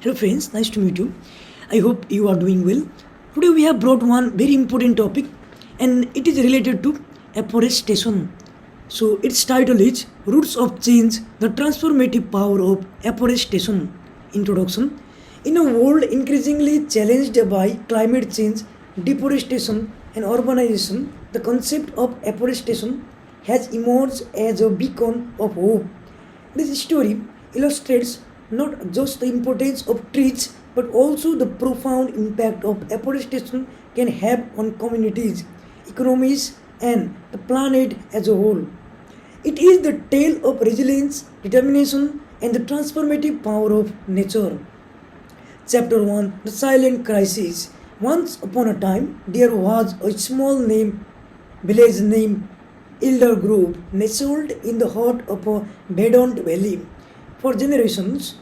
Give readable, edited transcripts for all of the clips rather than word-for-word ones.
Hello friends, nice to meet you. I hope you are doing well. Today we have brought one very important topic and it is related to afforestation. So its title is Roots of Change, the Transformative Power of Afforestation. Introduction. In a world increasingly challenged by climate change, deforestation and urbanization, the concept of afforestation has emerged as a beacon of hope. This story illustrates not just the importance of trees but also the profound impact of afforestation can have on communities, economies, and the planet as a whole. It is the tale of resilience, determination, and the transformative power of nature. Chapter 1, The Silent Crisis. Once upon a time, there was a small village named Eldergrove, nestled in the heart of a verdant valley. For generations,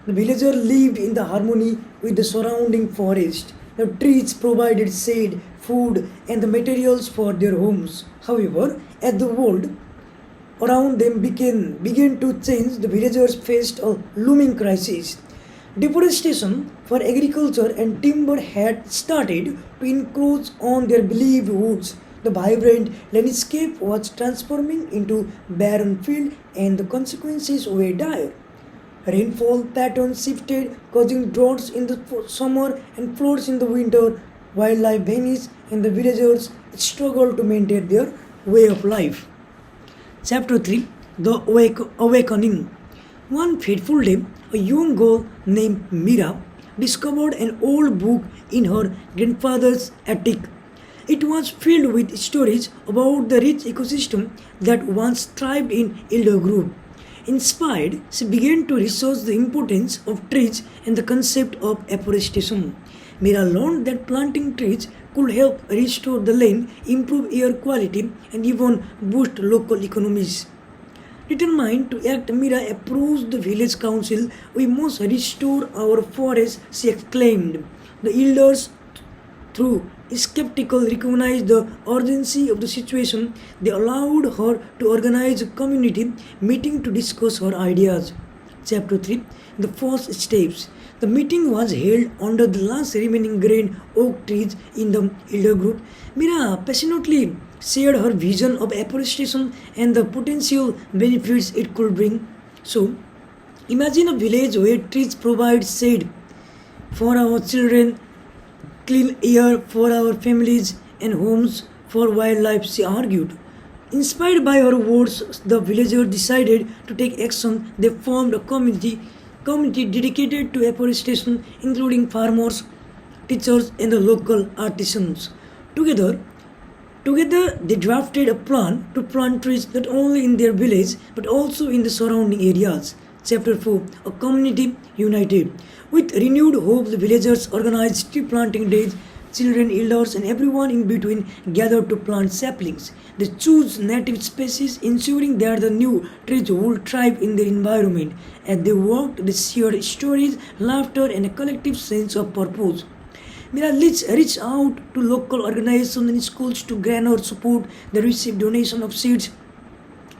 the villagers lived in the harmony with the surrounding forest. The trees provided shade, food, and the materials for their homes. However, as the world around them began to change, the villagers faced a looming crisis. Deforestation for agriculture and timber had started to encroach on their beloved woods. The vibrant landscape was transforming into barren field and the consequences were dire. Rainfall patterns shifted, causing droughts in the summer and floods in the winter. Wildlife vanished and the villagers struggled to maintain their way of life. Chapter 3, The Awakening. One fateful day, a young girl named Mira discovered an old book in her grandfather's attic. It was filled with stories about the rich ecosystem that once thrived in Eldergrove. Inspired, she began to research the importance of trees and the concept of afforestation. Mira learned that planting trees could help restore the land, improve air quality, and even boost local economies. Determined to act, Mira approached the village council. "We must restore our forests," she exclaimed. The elders, through skeptical, recognized the urgency of the situation. They allowed her to organize a community meeting to discuss her ideas. Chapter 3, The First Steps. The meeting was held under the last remaining grand oak trees in the Eldergrove. Mira passionately shared her vision of afforestation and the potential benefits it could bring. So, imagine a village where trees provide shade for our children, clean air for our families, and homes for wildlife, she argued. Inspired by her words, the villagers decided to take action. They formed a community dedicated to afforestation, including farmers, teachers, and the local artisans. Together, they drafted a plan to plant trees not only in their village but also in the surrounding areas. Chapter 4, A Community United. With renewed hope, the villagers organized tree planting days. Children, elders, and everyone in between gathered to plant saplings. They chose native species, ensuring that the new trees would thrive in their environment. As they worked, they shared stories, laughter, and a collective sense of purpose. Mira reached out to local organizations and schools to garner support. They received donation of seeds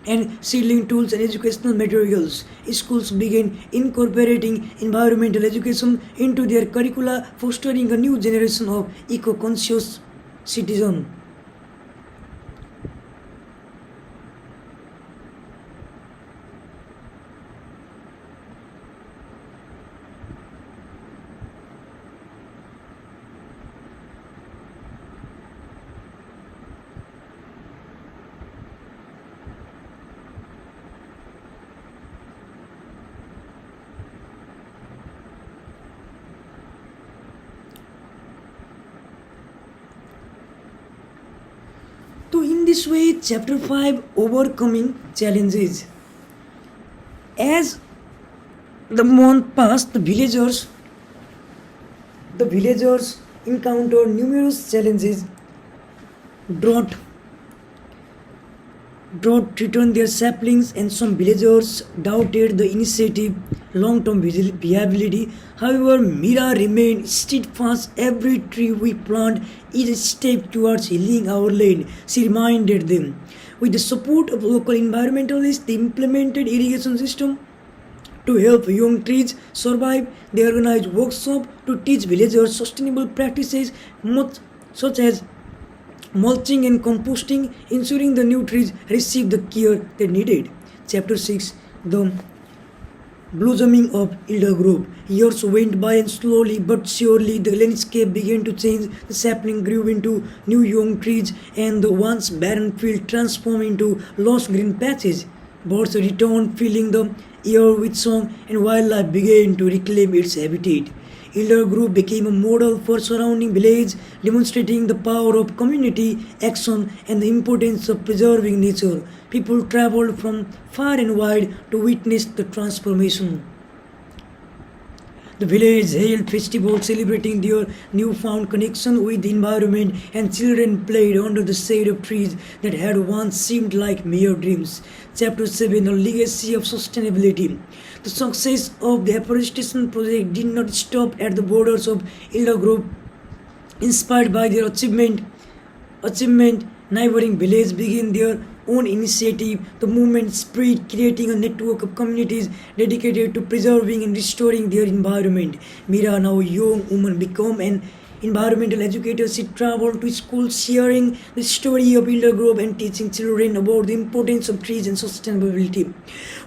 and seedling tools and educational materials. Schools began incorporating environmental education into their curricula, fostering a new generation of eco-conscious citizens. So, in this way, chapter 5, Overcoming Challenges. As the month passed, the villagers encountered numerous challenges. Drought Drought threatened their saplings, and some villagers doubted the initiative long-term viability. However, Mira remained steadfast. "Every tree we plant is a step towards healing our land," she reminded them. With the support of local environmentalists, they implemented irrigation system To help young trees survive, they organize workshops to teach villagers sustainable practices such as mulching and composting, ensuring the new trees receive the care they needed. Chapter 6. The blossoming of Eldergrove. Years went by and slowly but surely the landscape began to change. The sapling grew into new young trees and the once barren field transformed into lush green patches. Birds returned, filling the air with song, and wildlife began to reclaim its habitat. Eldergrove became a model for surrounding village, demonstrating the power of community action and the importance of preserving nature. People traveled from far and wide to witness the transformation. The village held festivals celebrating their newfound connection with the environment, and children played under the shade of trees that had once seemed like mere dreams. Chapter 7. The legacy of sustainability. The success of the Afforestation project did not stop at the borders of Eldergrove. Inspired by their achievement, neighboring villages began their own initiative. The movement spread, creating a network of communities dedicated to preserving and restoring their environment. Mira, now a young woman, became an environmental educator. She traveled to schools sharing the story of Eldergrove and teaching children about the importance of trees and sustainability.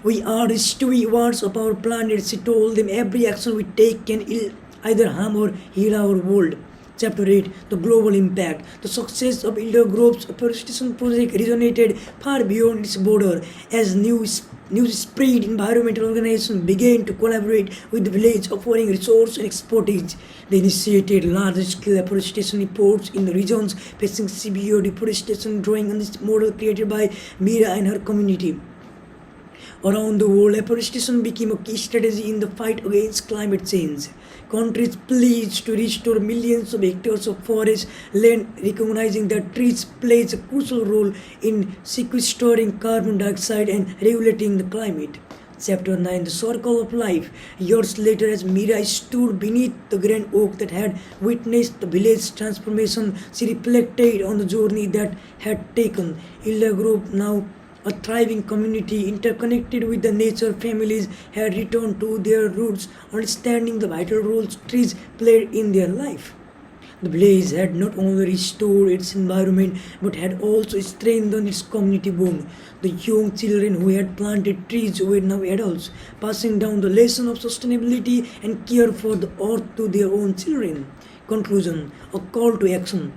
We are the stewards of our planet, she told them. Every action we take can either harm or heal our world. Chapter 8. The global impact. The success of Eldergrove's Afforestation project resonated far beyond its border. As news spread, environmental organizations began to collaborate with the village, offering resources and expertise. They initiated large-scale afforestation efforts in the regions facing severe deforestation, drawing on this model created by Mira and her community. Around the world, afforestation became a key strategy in the fight against climate change. Countries pledged to restore millions of hectares of forest land, recognizing that trees play a crucial role in sequestering carbon dioxide and regulating the climate. Chapter 9. The Circle of Life. Years later, as Mira stood beneath the grand oak that had witnessed the village's transformation, she reflected on the journey that had taken. Eldergrove, now a thriving community interconnected with the nature, families had returned to their roots, understanding the vital roles trees played in their life. The village had not only restored its environment but had also strengthened its community bond. The young children who had planted trees were now adults, passing down the lesson of sustainability and care for the earth to their own children. Conclusion. A call to action.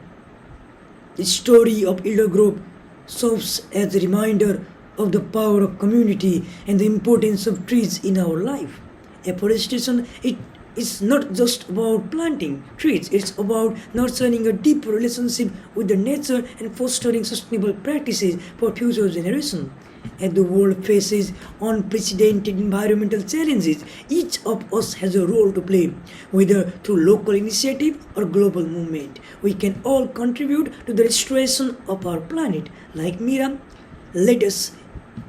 The story of Eldergrove serves as a reminder of the power of community and the importance of trees in our life. Afforestation, it is not just about planting trees, it's about nurturing a deep relationship with the nature and fostering sustainable practices for future generations. As the world faces unprecedented environmental challenges, each of us has a role to play, whether through local initiative or global movement. We can all contribute to the restoration of our planet. Like Mira, let us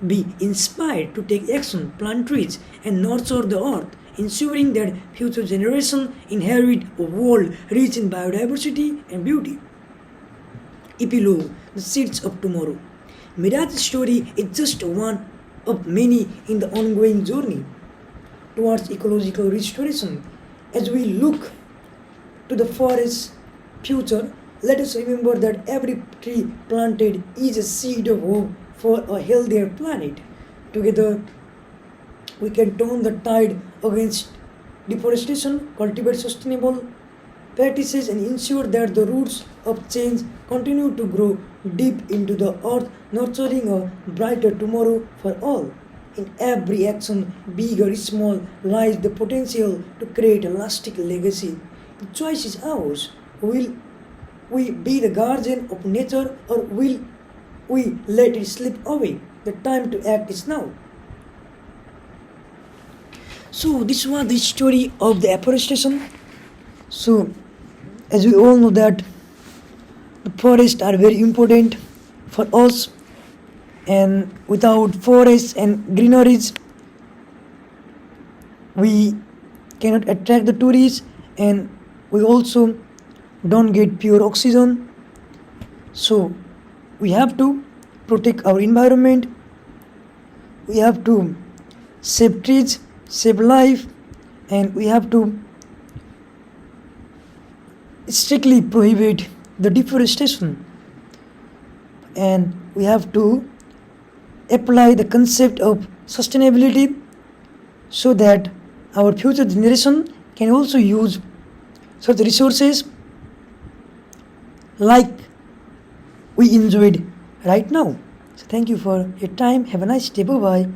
be inspired to take action, plant trees, and nurture the earth, ensuring that future generations inherit a world rich in biodiversity and beauty. Epilogue. The Seeds of Tomorrow. Mira's story is just one of many in the ongoing journey towards ecological restoration. As we look to the forest's future, let us remember that every tree planted is a seed of hope for a healthier planet. Together, we can turn the tide against deforestation, cultivate sustainable practices, and ensure that the roots of change continue to grow deep into the earth, nurturing a brighter tomorrow for all. In every action, big or small, lies the potential to create a lasting legacy. The choice is ours. Will we be the guardian of nature, or will we let it slip away? The time to act is now. So this was the story of the afforestation. So as we all know that the forests are very important for us, and without forests and greeneries we cannot attract the tourists, and we also don't get pure oxygen. So we have to protect our environment, we have to save trees, save life, and we have to strictly prohibit the deforestation, and we have to apply the concept of sustainability so that our future generation can also use such resources like we enjoyed right now. So thank you for your time. Have a nice day. Bye bye.